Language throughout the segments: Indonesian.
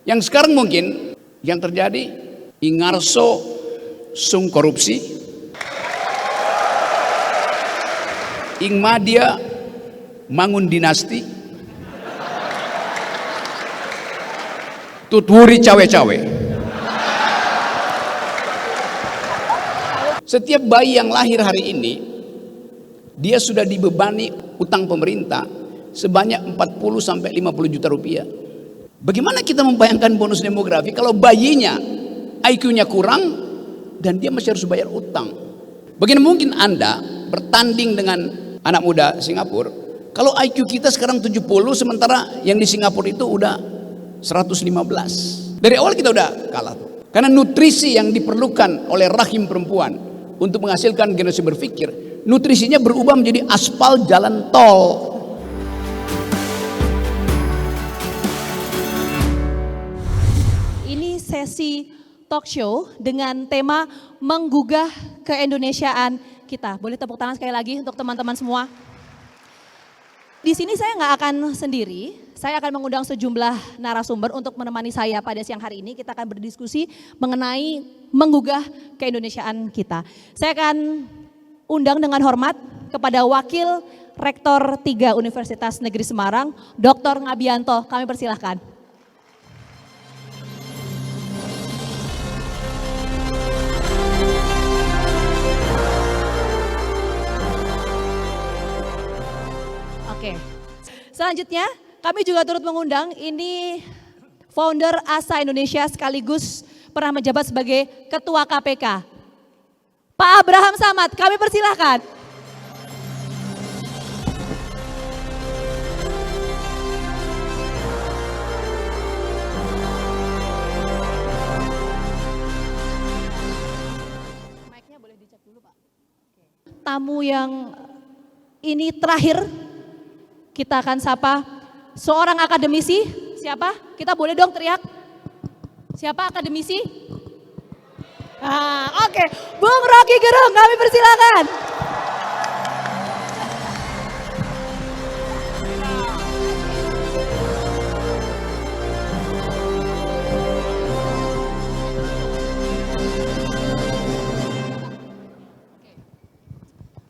Yang sekarang mungkin yang terjadi, ingarso sung korupsi, ing madia mangun dinasti, tuturi cawe-cawe. Setiap bayi yang lahir hari ini, dia sudah dibebani utang pemerintah sebanyak 40 sampai 50 juta rupiah. Bagaimana kita membayangkan bonus demografi kalau bayinya IQ-nya kurang dan dia masih harus bayar utang? Bagaimana mungkin Anda bertanding dengan anak muda Singapura kalau IQ kita sekarang 70 sementara yang di Singapura itu udah 115. Dari awal kita udah kalah tuh. Karena nutrisi yang diperlukan oleh rahim perempuan untuk menghasilkan generasi berpikir, nutrisinya berubah menjadi aspal jalan tol. Ini sesi talk show dengan tema menggugah keindonesiaan kita. Boleh tepuk tangan sekali lagi untuk teman-teman semua. Di sini saya nggak akan sendiri, saya akan mengundang sejumlah narasumber untuk menemani saya pada siang hari ini. Kita akan berdiskusi mengenai menggugah keindonesiaan kita. Saya akan undang dengan hormat kepada Wakil Rektor 3 Universitas Negeri Semarang, Dr. Ngabianto. Kami persilahkan. Oke. Selanjutnya kami juga turut mengundang ini founder ASA Indonesia sekaligus pernah menjabat sebagai Ketua KPK. Pak Abraham Samad, kami persilahkan. Mic-nya boleh dicek dulu, Pak. Tamu yang ini terakhir kita akan sapa seorang akademisi. Siapa? Kita boleh dong teriak. Siapa akademisi? Oke. Bung Rocky Gerung, kami persilakan.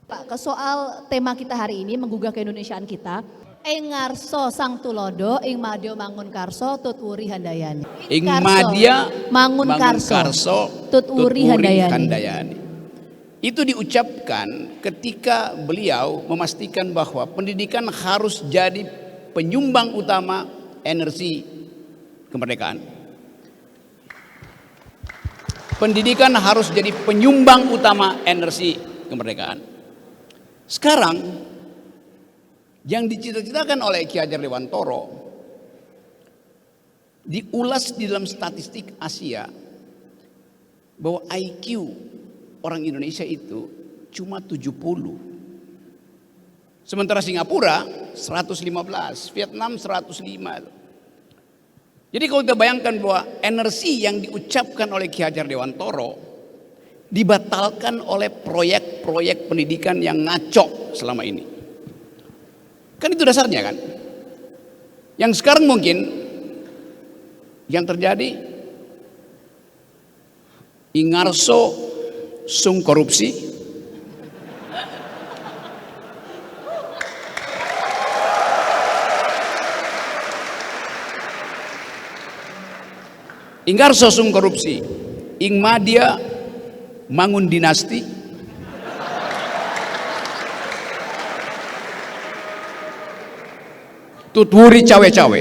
Pak, ke soal tema kita hari ini menggugah keindonesiaan kita. Ing ngarso sang tulodo, ing madya mangun karso, tutwuri handayani. Ing madya mangun karso, tutwuri handayani. Itu diucapkan ketika beliau memastikan bahwa pendidikan harus jadi penyumbang utama energi kemerdekaan. Pendidikan harus jadi penyumbang utama energi kemerdekaan. Sekarang yang dicita-citakan oleh Ki Hajar Dewantoro diulas di dalam statistik Asia bahwa IQ orang Indonesia itu cuma 70. Sementara Singapura 115, Vietnam 105. Jadi kalau kita bayangkan bahwa energi yang diucapkan oleh Ki Hajar Dewantoro dibatalkan oleh proyek-proyek pendidikan yang ngaco selama ini. Kan itu dasarnya kan. Yang sekarang mungkin yang terjadi, ingarso sung korupsi, ingarso sung korupsi, ing madia mangun dinasti, tutwuri cawe-cawe.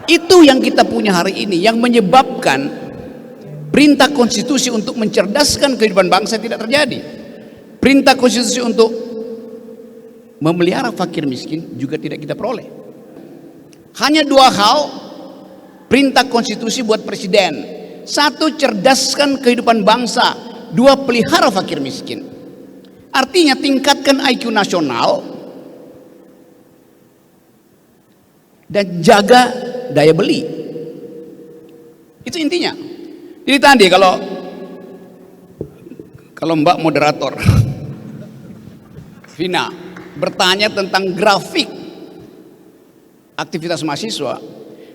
Itu yang kita punya hari ini, yang menyebabkan perintah konstitusi untuk mencerdaskan kehidupan bangsa tidak terjadi. Perintah konstitusi untuk memelihara fakir miskin juga tidak kita peroleh. Hanya dua hal perintah konstitusi buat presiden. Satu, cerdaskan kehidupan bangsa. Dua, pelihara fakir miskin. Artinya tingkatkan IQ nasional dan jaga daya beli. Itu intinya. Jadi tadi kalau Mbak moderator Vina bertanya tentang grafik aktivitas mahasiswa.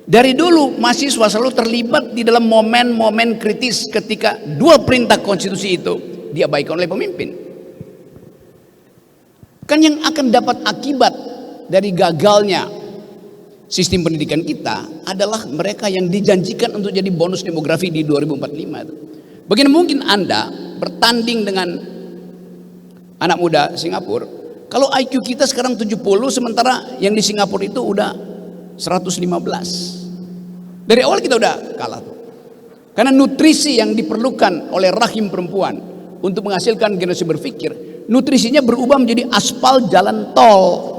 Dari dulu mahasiswa selalu terlibat di dalam momen-momen kritis ketika dua perintah konstitusi itu diabaikan oleh pemimpin. Kan yang akan dapat akibat dari gagalnya sistem pendidikan kita adalah mereka yang dijanjikan untuk jadi bonus demografi di 2045 itu. Bagaimana mungkin Anda bertanding dengan anak muda Singapura kalau IQ kita sekarang 70 sementara yang di Singapura itu udah 115. Dari awal kita udah kalah tuh. Karena nutrisi yang diperlukan oleh rahim perempuan untuk menghasilkan generasi berpikir, nutrisinya berubah menjadi aspal jalan tol.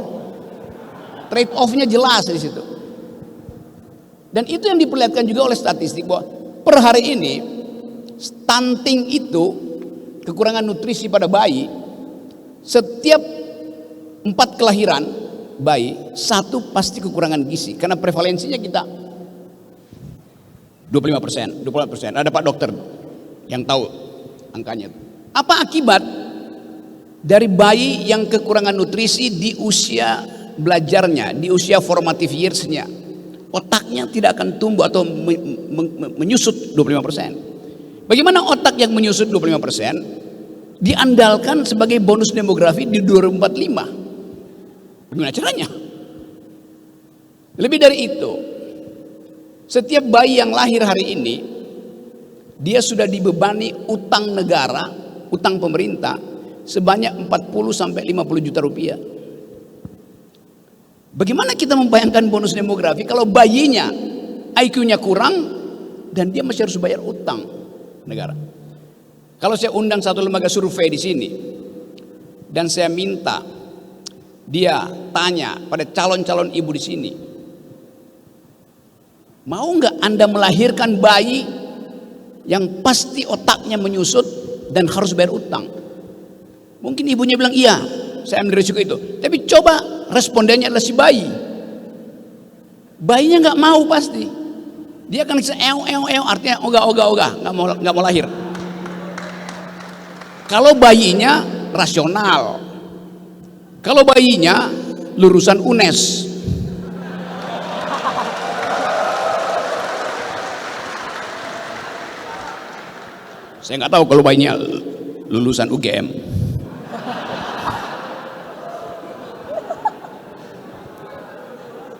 Trade off-nya jelas di situ. Dan itu yang diperlihatkan juga oleh statistik bahwa per hari ini stunting itu, kekurangan nutrisi pada bayi, setiap 4 kelahiran bayi, 1 pasti kekurangan gizi. Karena prevalensinya kita 25%. Ada Pak Dokter yang tahu angkanya. Apa akibat dari bayi yang kekurangan nutrisi di usia belajarnya, di usia formative years-nya? Otaknya tidak akan tumbuh atau menyusut 25%. Bagaimana otak yang menyusut 25% diandalkan sebagai bonus demografi di 2045? Gimana caranya? Lebih dari itu, setiap bayi yang lahir hari ini dia sudah dibebani utang negara, utang pemerintah sebanyak 40 sampai 50 juta rupiah. Bagaimana kita membayangkan bonus demografi kalau bayinya IQ-nya kurang dan dia masih harus bayar utang negara? Kalau saya undang satu lembaga survei di sini dan saya minta dia tanya pada calon-calon ibu di sini, mau nggak Anda melahirkan bayi yang pasti otaknya menyusut dan harus bayar utang? Mungkin ibunya bilang iya, saya ambil risiko itu. Tapi coba respondennya adalah si bayi. Bayinya nggak mau pasti. Dia akan artinya ogah, nggak mau lahir. Kalau bayinya rasional, kalau bayinya lulusan UNES, saya nggak tahu kalau bayinya lulusan UGM.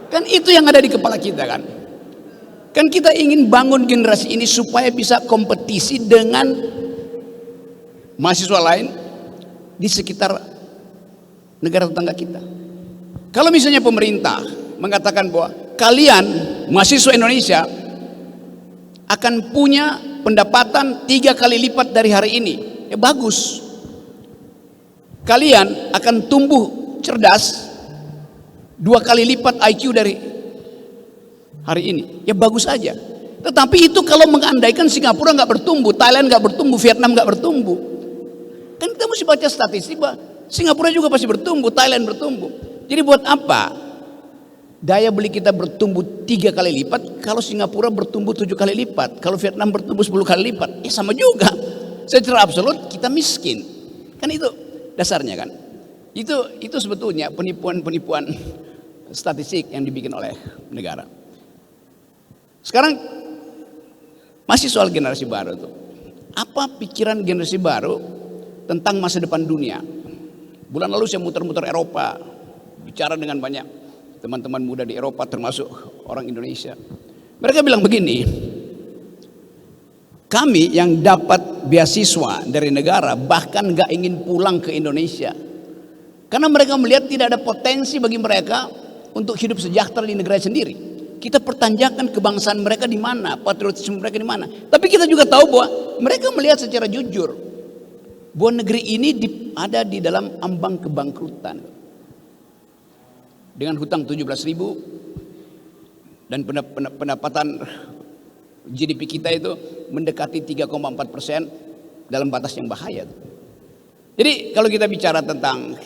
Kan itu yang ada di kepala kita kan. Kan kita ingin bangun generasi ini supaya bisa kompetisi dengan mahasiswa lain di sekitar negara tetangga kita. Kalau misalnya pemerintah mengatakan bahwa kalian mahasiswa Indonesia akan punya pendapatan 3 kali lipat dari hari ini, ya bagus. Kalian akan tumbuh cerdas 2 kali lipat IQ dari hari ini, ya bagus aja. Tetapi itu kalau mengandaikan Singapura nggak bertumbuh, Thailand nggak bertumbuh, Vietnam nggak bertumbuh. Kan kita mesti baca statistik bahwa Singapura juga pasti bertumbuh, Thailand bertumbuh. Jadi buat apa daya beli kita bertumbuh 3 kali lipat kalau Singapura bertumbuh 7 kali lipat, kalau Vietnam bertumbuh 10 kali lipat? Sama juga. Secara absolut kita miskin. Kan itu dasarnya kan. Itu sebetulnya penipuan statistik yang dibikin oleh negara. Sekarang masih soal generasi baru tuh. Apa pikiran generasi baru tentang masa depan dunia? Bulan lalu saya muter-muter Eropa, bicara dengan banyak teman-teman muda di Eropa termasuk orang Indonesia. Mereka bilang begini, kami yang dapat beasiswa dari negara bahkan gak ingin pulang ke Indonesia. Karena mereka melihat tidak ada potensi bagi mereka untuk hidup sejahtera di negara sendiri. Kita pertanyakan kebangsaan mereka di mana, patriotisme mereka di mana. Tapi kita juga tahu bahwa mereka melihat secara jujur bahwa negeri ini ada di dalam ambang kebangkrutan. Dengan hutang 17.000 dan pendapatan GDP kita itu mendekati 3,4% dalam batas yang bahaya. Jadi kalau kita bicara tentang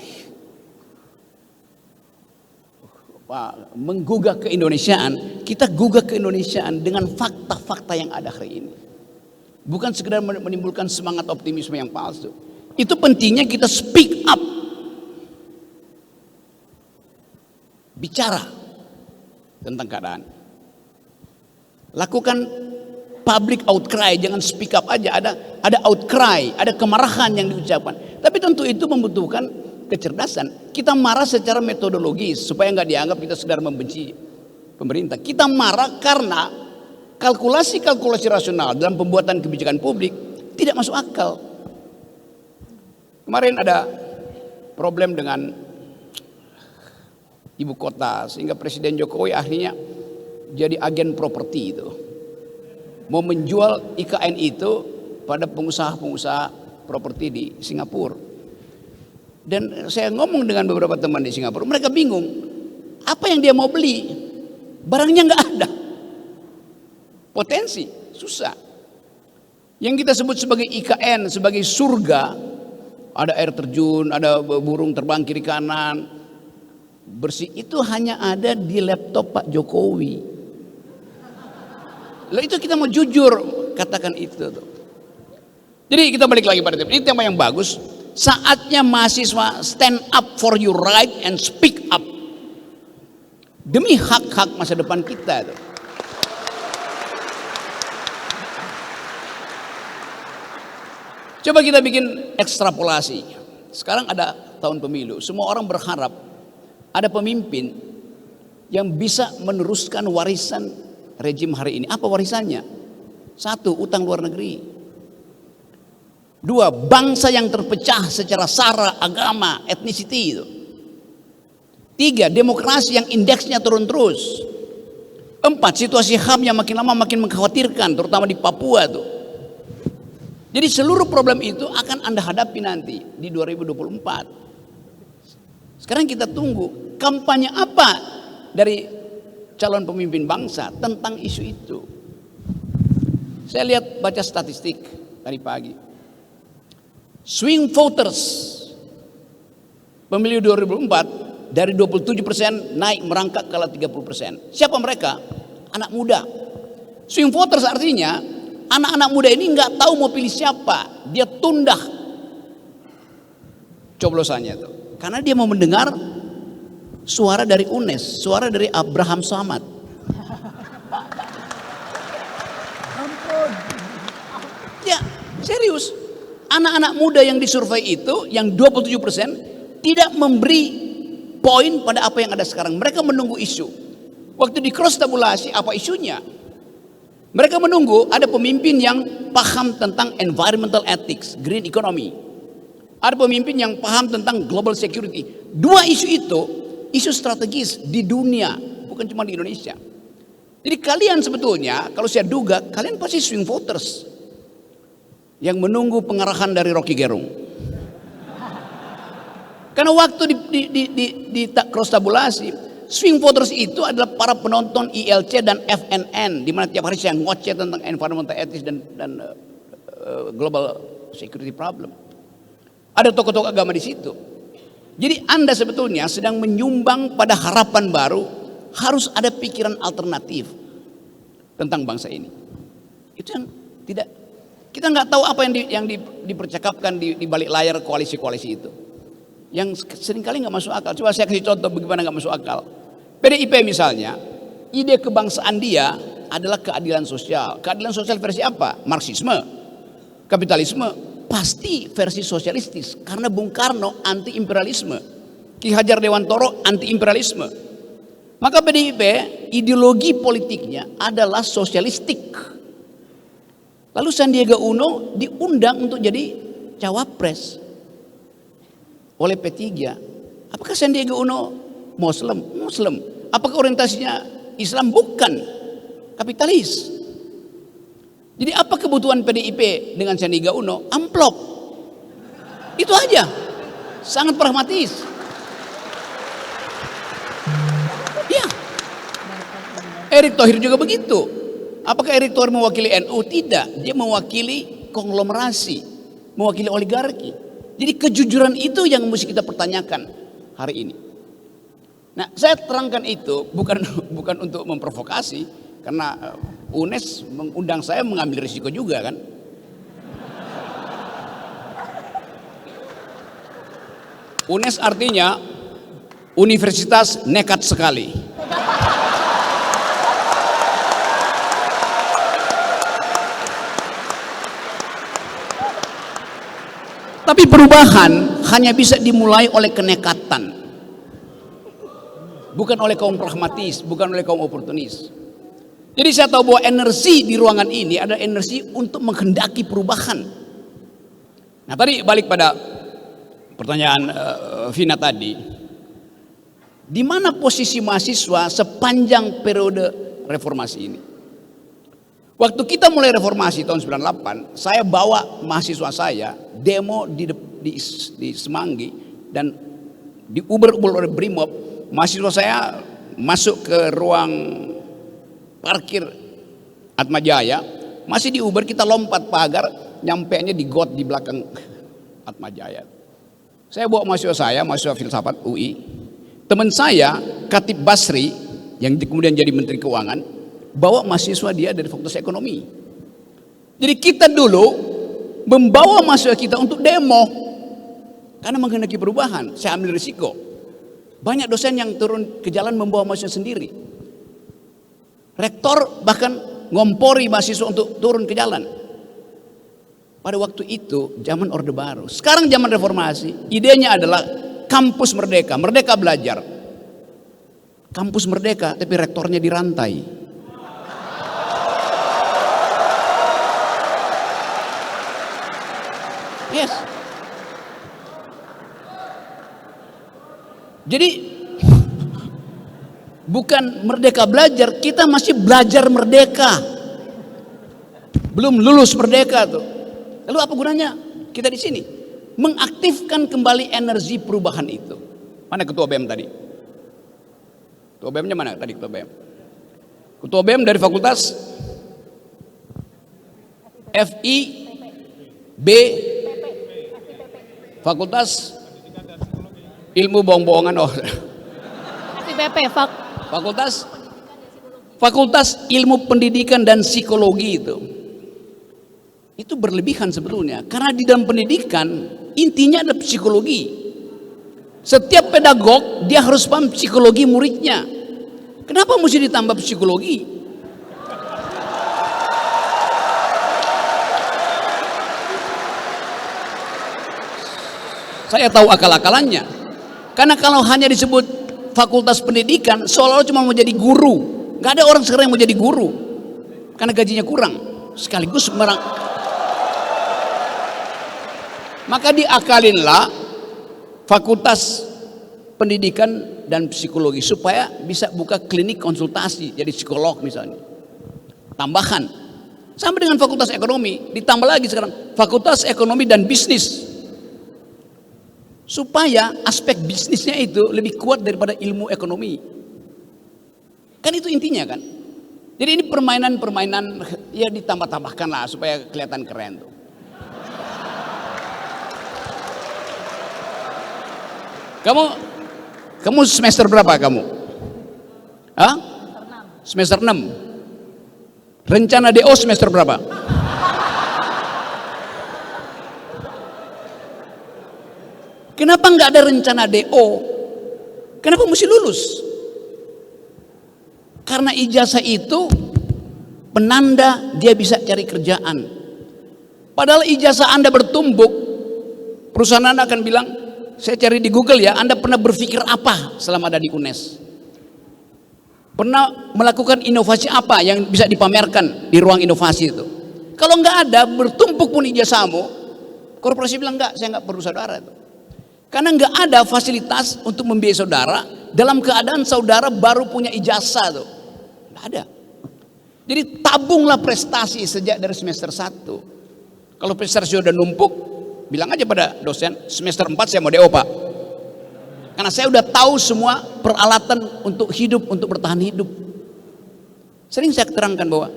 menggugah keindonesiaan, kita gugah keindonesiaan dengan fakta-fakta yang ada hari ini. Bukan sekedar menimbulkan semangat optimisme yang palsu. Itu pentingnya kita speak up. bicara tentang keadaan. Lakukan public outcry, jangan speak up aja. Ada outcry, ada kemarahan yang diucapkan. Tapi tentu itu membutuhkan kecerdasan. Kita marah secara metodologis supaya nggak dianggap kita sekedar membenci pemerintah. Kita marah karena kalkulasi-kalkulasi rasional dalam pembuatan kebijakan publik tidak masuk akal. Kemarin ada problem dengan ibu kota sehingga Presiden Jokowi akhirnya jadi agen properti itu. Mau menjual IKN itu pada pengusaha-pengusaha properti di Singapura. Dan saya ngomong dengan beberapa teman di Singapura, mereka bingung. Apa yang dia mau beli? Barangnya nggak ada. Potensi, susah. Yang kita sebut sebagai IKN, sebagai surga, ada air terjun, ada burung terbang kiri kanan, bersih, itu hanya ada di laptop Pak Jokowi. Lalu itu kita mau jujur katakan itu. Jadi kita balik lagi pada tema. Ini tema yang bagus. Saatnya mahasiswa stand up for your right and speak up. Demi hak-hak masa depan kita. Coba kita bikin ekstrapolasi. Sekarang ada tahun pemilu. Semua orang berharap ada pemimpin yang bisa meneruskan warisan rejim hari ini. Apa warisannya? 1, utang luar negeri. 2, bangsa yang terpecah secara sara, agama, etnisiti itu. 3, demokrasi yang indeksnya turun terus. 4, situasi HAM yang makin lama makin mengkhawatirkan, terutama di Papua tuh. Jadi seluruh problem itu akan Anda hadapi nanti di 2024. Sekarang kita tunggu kampanye apa dari calon pemimpin bangsa tentang isu itu. Saya lihat baca statistik tadi pagi. Swing voters pemilu 2004 dari 27% naik merangkak ke 30%. Siapa mereka? Anak muda. Swing voters artinya anak-anak muda ini nggak tahu mau pilih siapa. Dia tunda coblosannya itu. Karena dia mau mendengar suara dari UNES, suara dari Abraham Samad. Ya, serius. Anak-anak muda yang disurvei itu, yang 27% tidak memberi poin pada apa yang ada sekarang. Mereka menunggu isu. Waktu di cross tabulasi, apa isunya? Mereka menunggu ada pemimpin yang paham tentang environmental ethics, green economy. Ada pemimpin yang paham tentang global security. 2 isu itu, isu strategis di dunia, bukan cuma di Indonesia. Jadi kalian sebetulnya, kalau saya duga, kalian pasti swing voters yang menunggu pengarahan dari Rocky Gerung. Karena waktu di cross tabulasi, swing voters itu adalah para penonton ILC dan FNN, di mana tiap hari saya ngoceh tentang environmental ethics dan global security problem. Ada tokoh-tokoh agama di situ. Jadi Anda sebetulnya sedang menyumbang pada harapan baru, harus ada pikiran alternatif tentang bangsa ini. Itu yang tidak, kita nggak tahu apa yang dipercakapkan di balik layar koalisi-koalisi itu. Yang seringkali nggak masuk akal. Coba saya kasih contoh bagaimana nggak masuk akal. PDIP misalnya, ide kebangsaan dia adalah keadilan sosial. Keadilan sosial versi apa? Marxisme, kapitalisme. Pasti versi sosialistis, karena Bung Karno anti imperialisme, Ki Hajar Dewantoro anti imperialisme. Maka PDIP ideologi politiknya adalah sosialistik. Lalu Sandiaga Uno diundang untuk jadi cawapres oleh P3. Apakah Sandiaga Uno Muslim? Muslim. Apakah orientasinya Islam? Bukan. Kapitalis. Jadi apa kebutuhan PDIP dengan Sandiaga Uno? Amplop. Itu aja. Sangat pragmatis. Ya. Erick Thohir juga begitu. Apakah Erick Thohir mewakili NU? Tidak. Dia mewakili konglomerasi, mewakili oligarki. Jadi kejujuran itu yang mesti kita pertanyakan hari ini. Nah, saya terangkan itu bukan untuk memprovokasi, karena UNES mengundang saya mengambil risiko juga kan. UNES artinya Universitas nekat sekali. Tapi perubahan hanya bisa dimulai oleh kenekatan. Bukan oleh kaum pragmatis, bukan oleh kaum oportunis. Jadi saya tahu bahwa energi di ruangan ini adalah energi untuk menghendaki perubahan. Nah tadi balik pada pertanyaan Vina tadi. Di mana posisi mahasiswa sepanjang periode reformasi ini? Waktu kita mulai reformasi tahun 98, saya bawa mahasiswa saya demo di Semanggi dan di Uber oleh Brimob. Mahasiswa saya masuk ke ruang parkir Atmajaya, masih di Uber kita lompat pagar, nyampenya di got di belakang Atmajaya. Saya bawa mahasiswa saya, mahasiswa filsafat UI. Teman saya, Khatib Basri, yang kemudian jadi Menteri Keuangan, bawa mahasiswa dia dari Fakultas Ekonomi. Jadi kita dulu membawa mahasiswa kita untuk demo karena menghendaki perubahan. Saya ambil risiko. Banyak dosen yang turun ke jalan membawa mahasiswa sendiri. Rektor bahkan ngompori mahasiswa untuk turun ke jalan. Pada waktu itu zaman Orde Baru. Sekarang zaman reformasi, idenya adalah kampus merdeka, merdeka belajar. Kampus merdeka tapi rektornya dirantai. Yes. Jadi bukan merdeka belajar, kita masih belajar merdeka. Belum lulus merdeka tuh. Lalu apa gunanya kita di sini? Mengaktifkan kembali energi perubahan itu. Mana ketua BEM tadi? Ketua BEM-nya mana tadi ketua BEM? Ketua BEM dari fakultas FIB, Fakultas Ilmu Bohong-bohongan. Oh. FIPP, Fakultas Ilmu Pendidikan dan Psikologi itu berlebihan sebetulnya, karena di dalam pendidikan intinya ada psikologi. Setiap pedagog dia harus paham psikologi muridnya. Kenapa mesti ditambah psikologi? Saya tahu akal-akalannya. Karena kalau hanya disebut fakultas pendidikan, seolah-olah cuma mau jadi guru. Gak ada orang sekarang yang mau jadi guru, karena gajinya kurang. Sekaligus maka diakalinlah fakultas pendidikan dan psikologi supaya bisa buka klinik konsultasi jadi psikolog misalnya. Tambahan. Sama dengan fakultas ekonomi, ditambah lagi sekarang fakultas ekonomi dan bisnis. Supaya aspek bisnisnya itu lebih kuat daripada ilmu ekonomi. Kan itu intinya kan. Jadi ini permainan-permainan ya ditambah-tambahkan lah supaya kelihatan keren tuh. Kamu semester berapa kamu? Hah? Semester 6. Rencana DO semester berapa? Kenapa nggak ada rencana DO? Kenapa mesti lulus? Karena ijazah itu penanda dia bisa cari kerjaan. Padahal ijazah Anda bertumbuk, perusahaan Anda akan bilang, saya cari di Google ya, Anda pernah berpikir apa selama ada di UNES? Pernah melakukan inovasi apa yang bisa dipamerkan di ruang inovasi itu? Kalau nggak ada, bertumpuk pun ijazahmu, korporasi bilang enggak, saya nggak perlu saudara itu. Karena nggak ada fasilitas untuk membiayai saudara dalam keadaan saudara baru punya ijazah tuh. Nggak ada. Jadi tabunglah prestasi sejak dari semester 1. Kalau prestasi sudah numpuk, bilang aja pada dosen, semester 4 saya mau DO Pak. Karena saya udah tahu semua peralatan untuk hidup, untuk bertahan hidup. Sering saya terangkan bahwa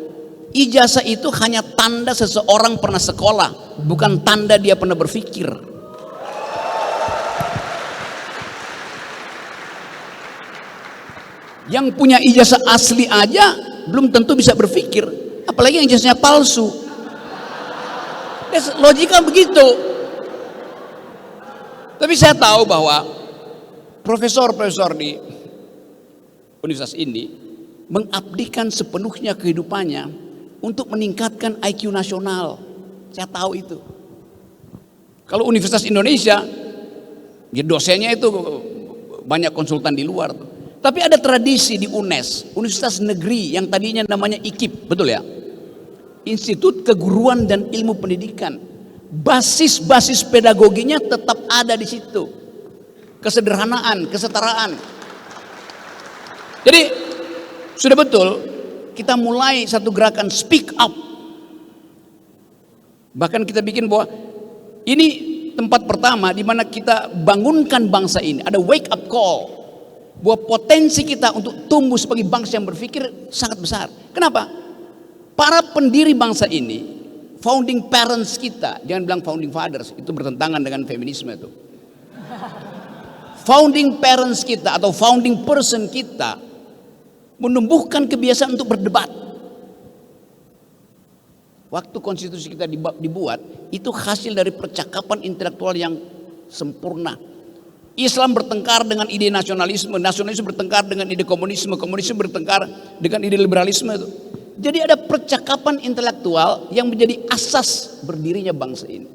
ijazah itu hanya tanda seseorang pernah sekolah, bukan tanda dia pernah berpikir. Yang punya ijazah asli aja belum tentu bisa berpikir, apalagi yang ijazahnya palsu. Logika begitu. Tapi saya tahu bahwa Profesor-profesor di universitas ini mengabdikan sepenuhnya kehidupannya untuk meningkatkan IQ nasional. Saya tahu itu. Kalau Universitas Indonesia, ya dosennya itu banyak konsultan di luar. Tapi ada tradisi di UNES, Universitas Negeri yang tadinya namanya IKIP, betul ya? Institut Keguruan dan Ilmu Pendidikan. Basis-basis pedagoginya tetap ada di situ. Kesederhanaan, kesetaraan. Jadi sudah betul kita mulai satu gerakan speak up. Bahkan kita bikin bahwa ini tempat pertama di mana kita bangunkan bangsa ini. Ada wake up call bahwa potensi kita untuk tumbuh sebagai bangsa yang berpikir sangat besar. Kenapa? Para pendiri bangsa ini, founding parents kita, jangan bilang founding fathers, itu bertentangan dengan feminisme itu. Founding parents kita atau founding person kita menumbuhkan kebiasaan untuk berdebat. Waktu konstitusi kita dibuat, itu hasil dari percakapan intelektual yang sempurna. Islam bertengkar dengan ide nasionalisme, nasionalisme bertengkar dengan ide komunisme, komunisme bertengkar dengan ide liberalisme itu. Jadi ada percakapan intelektual yang menjadi asas berdirinya bangsa ini.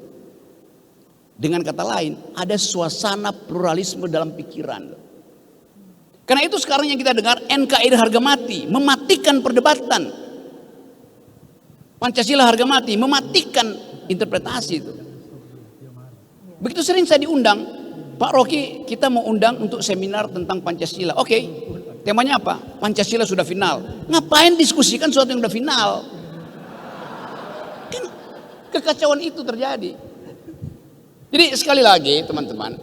Dengan kata lain, ada suasana pluralisme dalam pikiran. Karena itu sekarang yang kita dengar NKRI harga mati, mematikan perdebatan. Pancasila harga mati, mematikan interpretasi itu. Begitu sering saya diundang, Pak Rocky, kita mau undang untuk seminar tentang Pancasila. Oke, temanya apa? Pancasila sudah final. Ngapain diskusikan sesuatu yang sudah final? Kan kekacauan itu terjadi. Jadi sekali lagi teman-teman,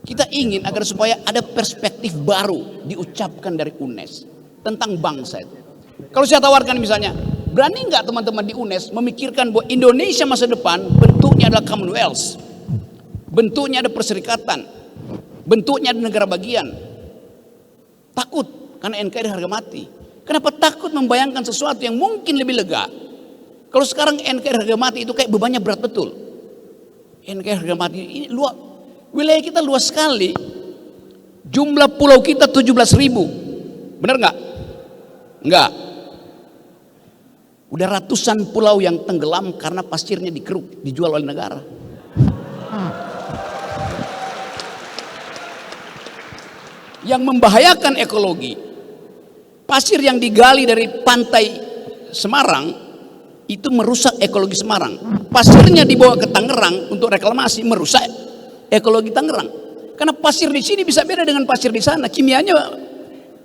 kita ingin agar supaya ada perspektif baru diucapkan dari UNES tentang bangsa itu. Kalau saya tawarkan misalnya, berani nggak teman-teman di UNES memikirkan bahwa Indonesia masa depan bentuknya adalah Commonwealth, bentuknya ada perserikatan, bentuknya ada negara bagian. Takut karena NKRI harga mati. Kenapa takut membayangkan sesuatu yang mungkin lebih lega? Kalau sekarang NKRI harga mati itu kayak bebannya berat betul. NKRI harga mati ini luas, wilayah kita luas sekali. Jumlah pulau kita 17.000. Benar nggak? Enggak. Udah ratusan pulau yang tenggelam karena pasirnya dikeruk, dijual oleh negara. Yang membahayakan ekologi, pasir yang digali dari pantai Semarang itu merusak ekologi Semarang. Pasirnya dibawa ke Tangerang untuk reklamasi, merusak ekologi Tangerang. Karena pasir di sini bisa beda dengan pasir di sana. Kimianya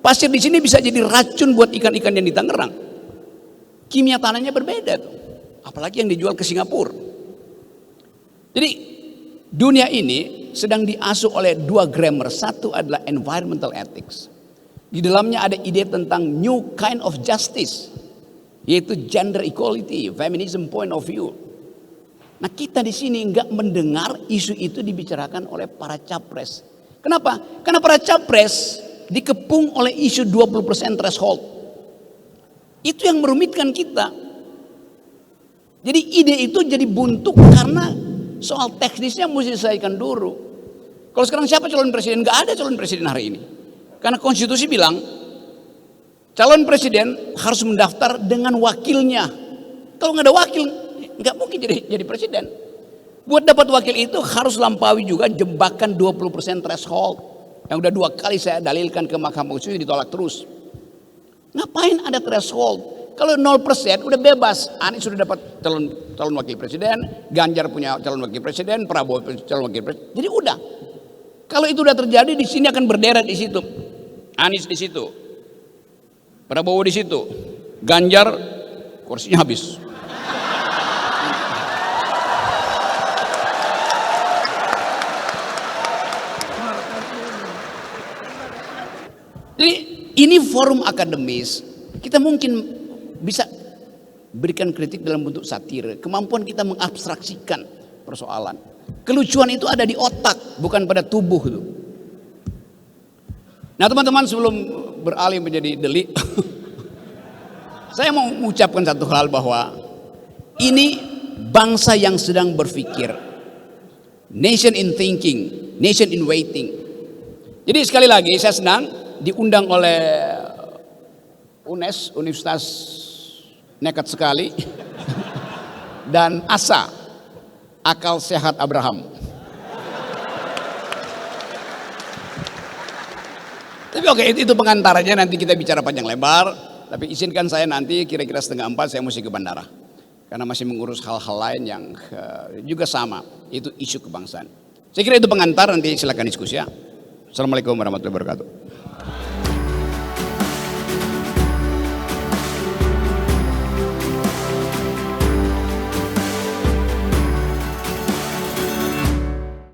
pasir di sini bisa jadi racun buat ikan-ikan yang di Tangerang. Kimia tanahnya berbeda tuh. Apalagi yang dijual ke Singapura. Jadi dunia ini sedang diasuh oleh dua grammar. Satu adalah environmental ethics. Di dalamnya ada ide tentang new kind of justice, yaitu gender equality, feminism point of view. Nah kita di sini nggak mendengar isu itu dibicarakan oleh para capres. Kenapa? Karena para capres dikepung oleh isu 20% threshold. Itu yang merumitkan kita. Jadi ide itu jadi buntu karena soal teknisnya mesti diselesaikan dulu. Kalau sekarang siapa calon presiden? Nggak ada calon presiden hari ini. Karena konstitusi bilang calon presiden harus mendaftar dengan wakilnya. Kalau nggak ada wakil, nggak mungkin jadi presiden. Buat dapat wakil itu harus lampaui juga jebakan 20% threshold. Yang udah 2 kali saya dalilkan ke Mahkamah Konstitusi ditolak terus. Ngapain ada threshold? Kalau 0% udah bebas. Anies sudah dapat calon wakil presiden, Ganjar punya calon wakil presiden, Prabowo punya calon wakil presiden. Jadi udah. Kalau itu udah terjadi di sini akan berderet di situ. Anies di situ. Prabowo di situ, Ganjar kursinya habis. Jadi ini forum akademis, kita mungkin bisa berikan kritik dalam bentuk satir, kemampuan kita mengabstraksikan persoalan. Kelucuan itu ada di otak, bukan pada tubuh itu. Nah teman-teman, sebelum beralih menjadi delik, saya mau mengucapkan satu hal bahwa ini bangsa yang sedang berpikir, nation in thinking, nation in waiting. Jadi sekali lagi saya senang diundang oleh UNES, Universitas Nekat Sekali, dan ASA, Akal Sehat Abraham. Tapi oke, itu pengantarnya, nanti kita bicara panjang lebar. Tapi izinkan saya nanti kira-kira 3:30 saya mesti ke bandara. Karena masih mengurus hal-hal lain yang juga sama, itu isu kebangsaan. Saya kira itu pengantar, nanti silakan diskusi ya. Assalamualaikum warahmatullahi wabarakatuh.